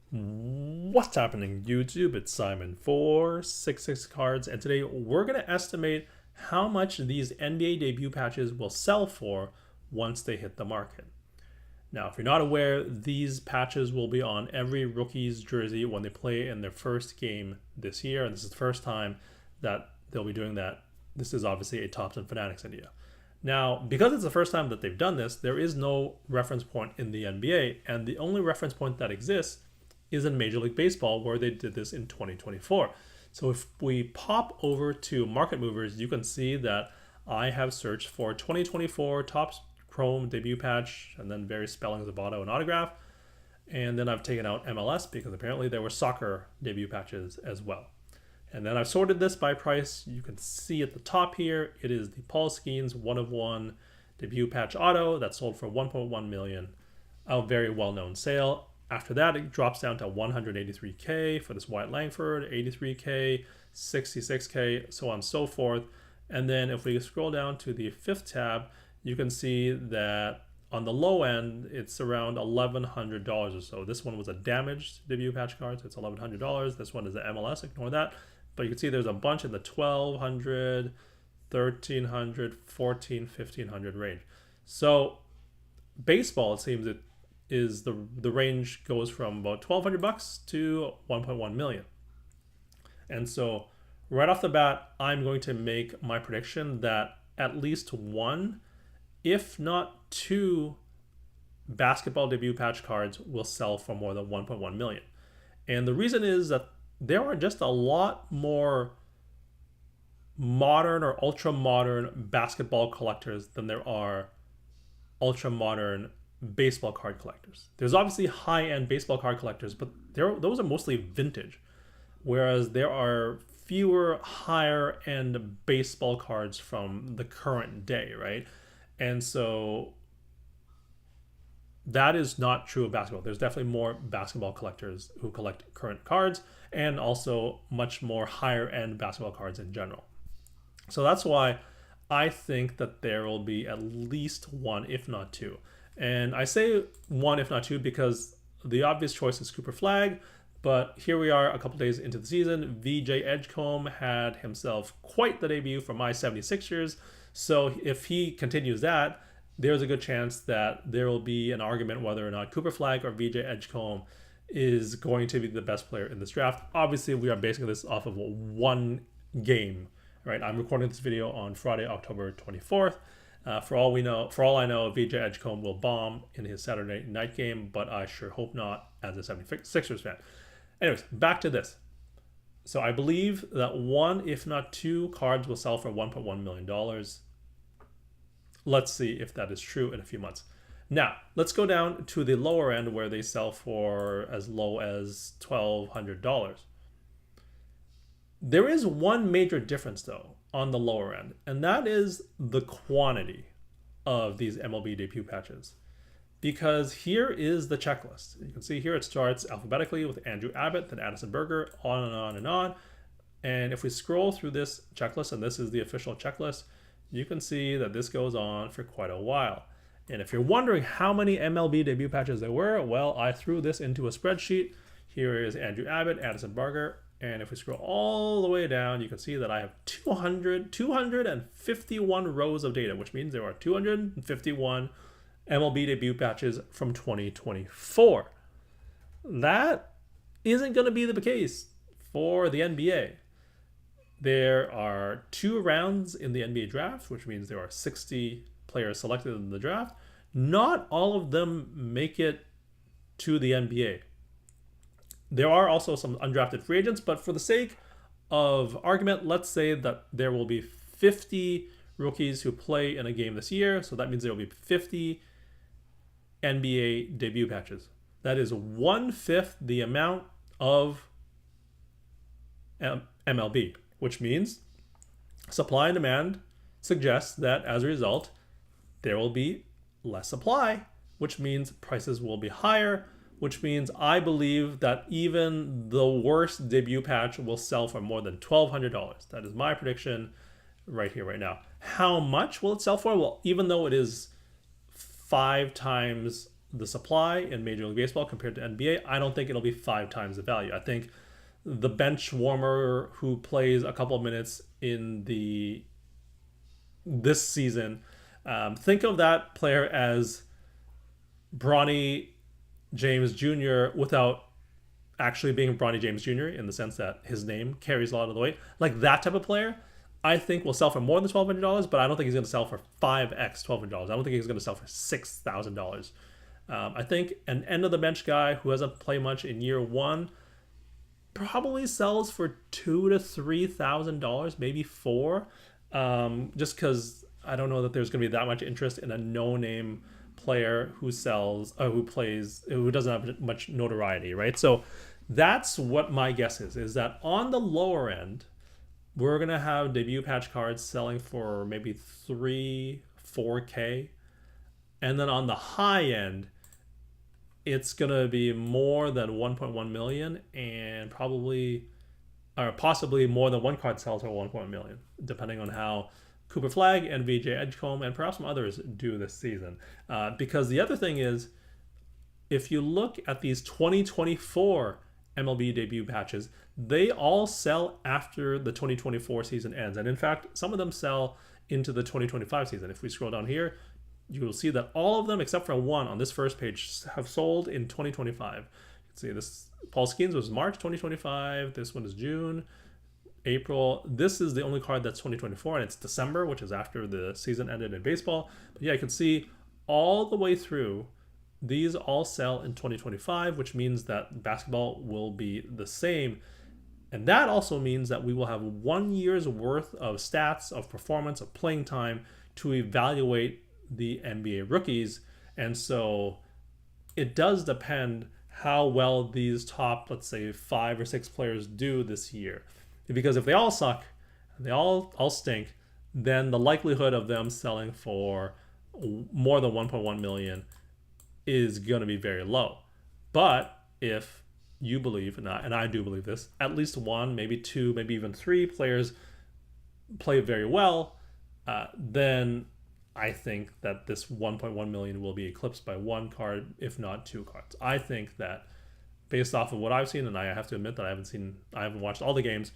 What's happening, YouTube? It's Simon for 66cards, and today we're going to estimate how much these NBA debut patches will sell for once they hit the market. Now, if you're not aware, these patches will be on every rookie's jersey when they play in their first game this year, and this is the first time that they'll be doing that. This is obviously a Topps and Fanatics idea. Now, because it's the first time that they've done this, there is no reference point in the NBA, and the only reference point that exists is in Major League Baseball, where they did this in 2024. So if we pop over to Market Movers, you can see that I have searched for 2024 Topps Chrome debut patch and then various spellings of auto and autograph. And then I've taken out MLS because apparently there were soccer debut patches as well. And then I've sorted this by price. You can see at the top here, it is the Paul Skeens 1/1 debut patch auto that sold for 1.1 million. A very well-known sale. After that, it drops down to 183K for this Wyatt Langford, 83K, 66K, so on and so forth. And then if we scroll down to the fifth tab, you can see that on the low end, it's around $1,100 or so. This one was a damaged debut patch card, so it's $1,100. This one is the MLS, ignore that. But you can see there's a bunch in the 1,200, 1,300, 1,400, 1,500 range. So baseball, it seems it is the range goes from about $1,200 to 1.1 million. And so right off the bat, I'm going to make my prediction that at least one, if not two, basketball debut patch cards will sell for more than 1.1 million. And the reason is that there are just a lot more modern or ultra modern basketball collectors than there are ultra modern baseball card collectors. There's obviously high-end baseball card collectors, but those are mostly vintage, whereas there are fewer higher-end baseball cards from the current day, right? And so that is not true of basketball. There's definitely more basketball collectors who collect current cards, and also much more higher-end basketball cards in general. So that's why I think that there will be at least one, if not two. And I say one, if not two, because the obvious choice is Cooper Flag. But here we are a couple days into the season. VJ Edgecombe had himself quite the debut for my 76ers. So if he continues that, there's a good chance that there will be an argument whether or not Cooper Flag or VJ Edgecombe is going to be the best player in this draft. Obviously, we are basing this off of one game, right? I'm recording this video on Friday, October 24th. For all I know, VJ Edgecombe will bomb in his Saturday night game, but I sure hope not as a 76ers fan. Anyways, back to this. So I believe that one, if not two, cards will sell for $1.1 million. Let's see if that is true in a few months. Now, let's go down to the lower end where they sell for as low as $1,200. There is one major difference, though, on the lower end, and that is the quantity of these MLB debut patches. Because here is the checklist. You can see here it starts alphabetically with Andrew Abbott, then Addison Berger, on and on and on. And if we scroll through this checklist, and this is the official checklist, you can see that this goes on for quite a while. And if you're wondering how many MLB debut patches there were, well, I threw this into a spreadsheet. Here is Andrew Abbott, Addison Berger, and if we scroll all the way down, you can see that I have 251 rows of data, which means there are 251 MLB debut patches from 2024. That isn't going to be the case for the NBA. There are 2 rounds in the NBA draft, which means there are 60 players selected in the draft. Not all of them make it to the NBA. There are also some undrafted free agents, but for the sake of argument, let's say that there will be 50 rookies who play in a game this year. So that means there will be 50 NBA debut patches. That is 1/5 the amount of MLB, which means supply and demand suggests that as a result, there will be less supply, which means prices will be higher, which means I believe that even the worst debut patch will sell for more than $1,200. That is my prediction right here, right now. How much will it sell for? Well, even though it is 5 times the supply in Major League Baseball compared to NBA, I don't think it'll be 5 times the value. I think the bench warmer who plays a couple of minutes in the this season, think of that player as Bronny James Jr. without actually being Bronny James Jr. in the sense that his name carries a lot of the weight. Like that type of player, I think will sell for more than $1,200, but I don't think he's going to sell for 5x $1,200. I don't think he's going to sell for $6,000. I think an end of the bench guy who hasn't played much in year one probably sells for $2,000 to $3,000, maybe four. Just because I don't know that there's going to be that much interest in a no-name player who sells, who plays, who doesn't have much notoriety, right? So that's what my guess is that on the lower end, we're going to have debut patch cards selling for maybe 4K. And then on the high end, it's going to be more than 1.1 million and probably, or possibly more than one card sells for 1.1 million, depending on how Cooper Flag and VJ Edgecombe and perhaps some others do this season. Because the other thing is, if you look at these 2024 MLB debut patches, they all sell after the 2024 season ends. And in fact, some of them sell into the 2025 season. If we scroll down here, you will see that all of them, except for one on this first page, have sold in 2025. You can see this, Paul Skeens was March 2025. This one is June, April. This is the only card that's 2024, and it's December, which is after the season ended in baseball. But yeah, you can see all the way through, these all sell in 2025, which means that basketball will be the same. And that also means that we will have 1 year's worth of stats, of performance, of playing time to evaluate the NBA rookies. And so it does depend how well these top, let's say, 5 or 6 players do this year. Because if they all suck, they all stink, then the likelihood of them selling for more than 1.1 million is going to be very low. But if you believe, and I do believe this, at least 1, maybe 2, maybe even 3 players play very well, then I think that this 1.1 million will be eclipsed by 1 card, if not 2 cards. I think that based off of what I've seen, and I have to admit that I haven't watched all the games,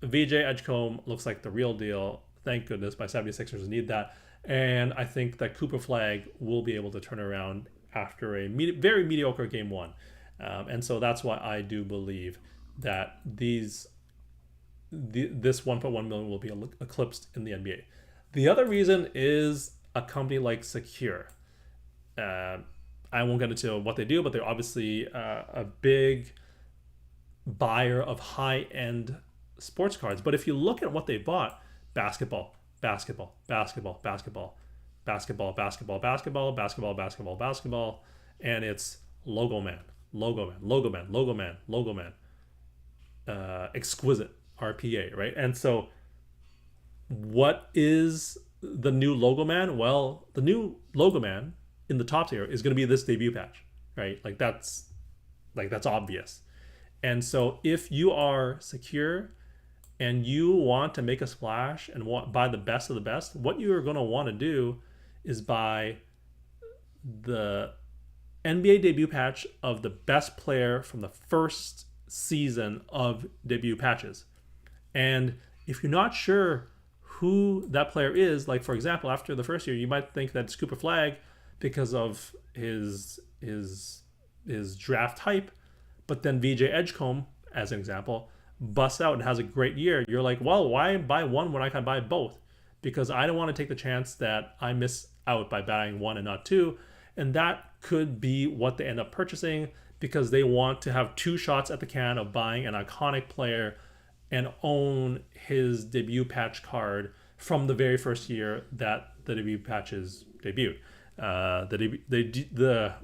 VJ Edgecombe looks like the real deal. Thank goodness, my 76ers need that. And I think that Cooper Flag will be able to turn around after a very mediocre game 1. And so that's why I do believe that this 1.1 million will be eclipsed in the NBA. The other reason is a company like Secure. I won't get into what they do, but they're obviously a big buyer of high-end sports cards. But if you look at what they bought, basketball, basketball, basketball, basketball, basketball, basketball, basketball, basketball, basketball, basketball, and it's Logo Man, Logo Man, Logo Man, Logo Man, Logo Man, exquisite RPA, right? And so what is the new Logo Man? Well, the new Logo Man in the top tier is going to be this debut patch, right? Like that's obvious. And so if you are Secure and you want to make a splash and buy the best of the best, what you're going to want to do is buy the NBA debut patch of the best player from the first season of debut patches. And if you're not sure who that player is, like for example, after the first year, you might think that it's Cooper Flag because of his draft hype, but then VJ Edgecombe, as an example, busts out and has a great year. You're like, well, why buy one when I can buy both? Because I don't want to take the chance that I miss out by buying 1 and not 2. And that could be what they end up purchasing because they want to have 2 shots at the can of buying an iconic player and own his debut patch card from the very first year that the debut patches debuted. The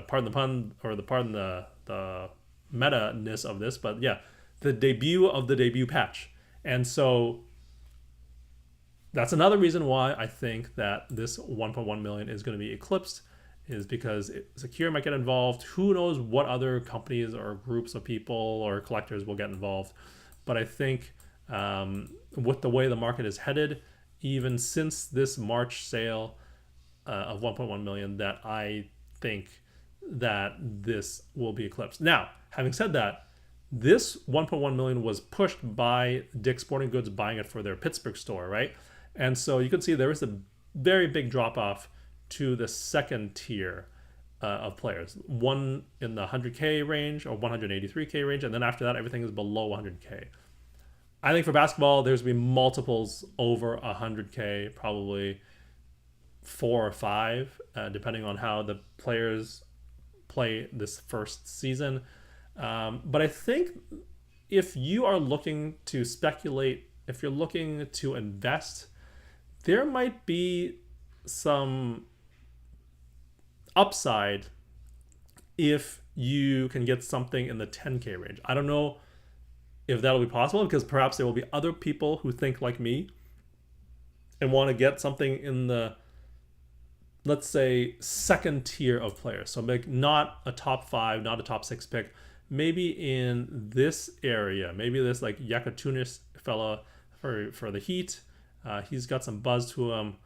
pardon the pun, or the pardon the meta-ness of this, but yeah, the debut of the debut patch. And so that's another reason why I think that this 1.1 million is going to be eclipsed, is because Secure might get involved. Who knows what other companies or groups of people or collectors will get involved. But I think with the way the market is headed, even since this March sale, of 1.1 million that I think that this will be eclipsed. Now, having said that, this 1.1 million was pushed by Dick's Sporting Goods buying it for their Pittsburgh store, right? And so you can see there is a very big drop off to the second tier of players, one in the 100K range or 183K range, and then after that, everything is below 100K. I think for basketball, there's going to be multiples over 100K, probably 4 or 5, depending on how the players play this first season. But I think if you are looking to speculate, if you're looking to invest, there might be some upside if you can get something in the 10K range. I don't know if that'll be possible, because perhaps there will be other people who think like me and want to get something in the, let's say, second tier of players. So make not a top 5, not a top 6 pick, maybe in this area, maybe this like Yakatunis fella for the Heat. He's got some buzz to him,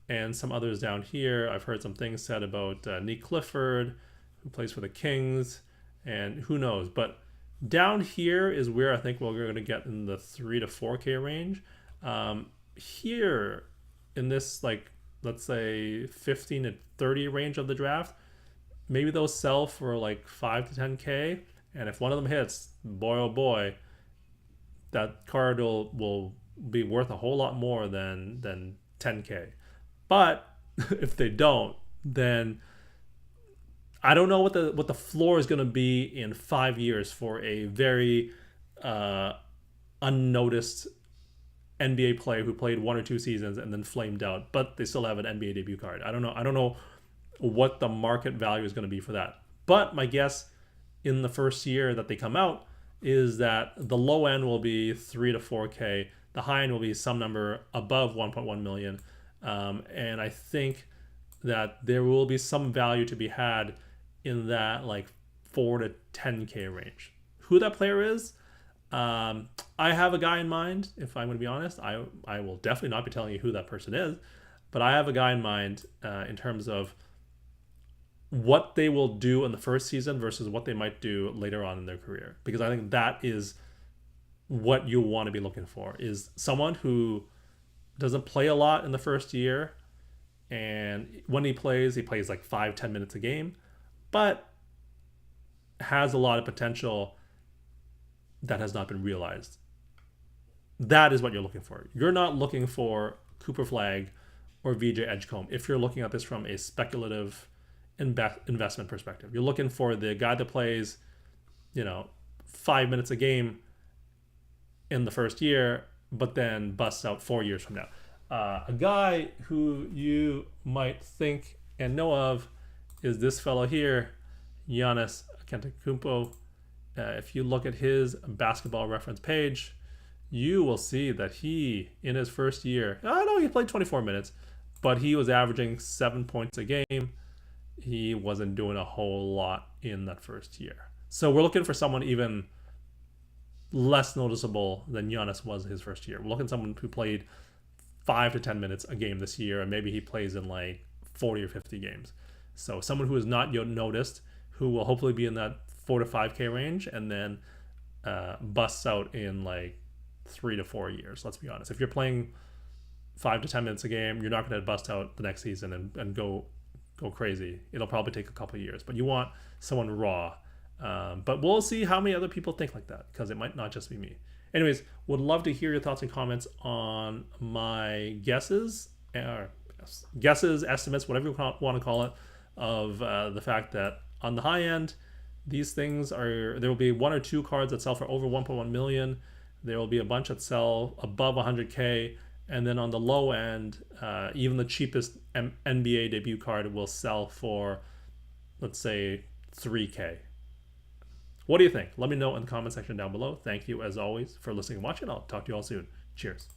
and some others down here. I've heard some things said about Nick Clifford, who plays for the Kings, and who knows. But down here is where I think we're going to get in the 3 to 4K range. Here in this, like, let's say 15 to 30 range of the draft, maybe those sell for like 5 to 10K. And if one of them hits, boy, oh boy, that card will be worth a whole lot more than 10K. But if they don't, then I don't know what the floor is going to be in 5 years for a very unnoticed NBA player who played 1 or 2 seasons and then flamed out, but they still have an NBA debut card. I don't know what the market value is going to be for that. But my guess in the first year that they come out is that the low end will be 3 to 4K. The high end will be some number above 1.1 million. And I think that there will be some value to be had in that like 4 to 10K range. Who that player is, I have a guy in mind. If I'm going to be honest, I will definitely not be telling you who that person is, but I have a guy in mind in terms of what they will do in the first season versus what they might do later on in their career. Because I think that is what you want to be looking for, is someone who doesn't play a lot in the first year, and when he plays like 5-10 minutes a game, but has a lot of potential that has not been realized. That is what you're looking for. You're not looking for Cooper Flagg or VJ Edgecombe if you're looking at this from a speculative investment perspective. You're looking for the guy that plays 5 minutes a game in the first year, but then busts out 4 years from now. A guy who you might think and know of is this fellow here, Giannis Antetokounmpo. If you look at his basketball reference page, you will see that he, in his first year, I know he played 24 minutes, but he was averaging 7 points a game. He wasn't doing a whole lot in that first year. So we're looking for someone even less noticeable than Giannis was his first year. We're looking at someone who played 5 to 10 minutes a game this year, and maybe he plays in like 40 or 50 games. So someone who is not yet noticed, who will hopefully be in that 4 to 5K range, and then busts out in like 3 to 4 years. Let's be honest. If you're playing 5 to 10 minutes a game, you're not going to bust out the next season and go crazy. It'll probably take a couple of years, but you want someone raw. But we'll see how many other people think like that, because it might not just be me. Anyways, would love to hear your thoughts and comments on my guesses, estimates, whatever you want to call it, of the fact that on the high end, these things there will be 1 or 2 cards that sell for over 1.1 million. There will be a bunch that sell above 100K. And then on the low end, even the cheapest NBA debut card will sell for, let's say, 3K. What do you think? Let me know in the comment section down below. Thank you, as always, for listening and watching. I'll talk to you all soon. Cheers.